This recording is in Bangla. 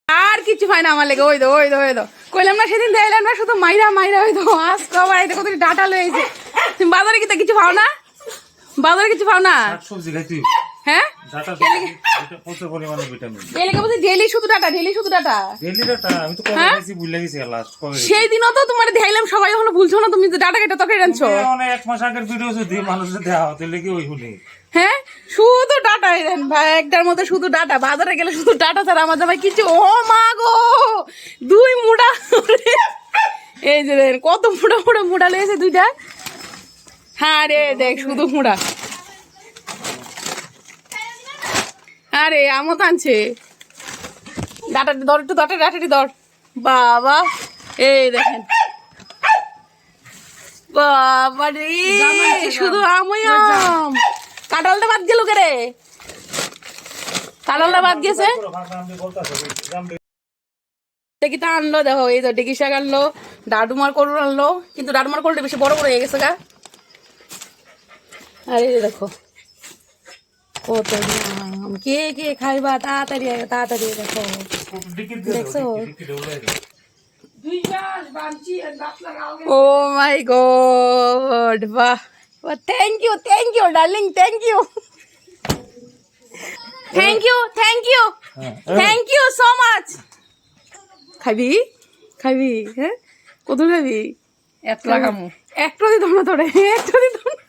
আর কিছু হয় না আমার লেগে। ওই দো ওই দো ওই দো কইলাম না সেদিন দেখলাম না শুধু মাইরা মাইরা ওই দো আজ কবার এই কত ডাটা লয়েছে। তুমি বাজারে কি কিছু পাও না? বাজারে কিছু পাও না? সবজি খাইছি। হ্যাঁ ডাটা প্রচুর পরিমাণে ভিটামিন। এলাকা বলতে ডেইলি শুধু ডাটা ডেইলি শুধু ডাটা। ডেইলি ডাটা আমি তো কবে খাইছি ভুলে গেছি লাস্ট কবে। সেই দিনও তো তোমার দেখাইলাম সবাই হলো ভুলছো না তুমি যে ডাটা কেটে তরকারি রাঁধছো। অনেক এক মাস আগের ভিডিও যদি মানুষের দেওয়া হতে লেগে ওই শুনি। হ্যাঁ শুধু ডাটাই দেন ভাই একটার মধ্যে শুধু ডাটা বাজারে গেলে শুধু ডাটা ছাড়া আমার জামাই কিছু। ও মা গো 2 মুড়া এই যে দেখেন কত মুড়া মুড়া মুড়া লেগেছে 2টা। হ্যাঁ রে দেখ শুধু মুড়া। আরে আমত আনছে ডাটাটি ধর একটু ডাটাটি ধর বাবা। এই দেখেন বাবা রে শুধু আমই আম। কাঁঠালটা বাদ গেল কে রে? কাঁঠালটা বাদ গেছে দেখি তা আনলো। দেখো এই তো ডেকি শাক আনলো, ডাডুমার করুন আনলো, কিন্তু ডাডুমার করুনটা বেশি বড় বড় হয়ে গেছে গা। আরে দেখো কত আম। কে কে খাইবা তাড়াতাড়ি তাড়াতাড়ি দেখো দেখছো। ও মাই গড বাহ thank you darling thank you thank you so much. খাবি খাবি হ্যাঁ কত খাবি? একটা দিতাম না তোরে একটা দিতাম না।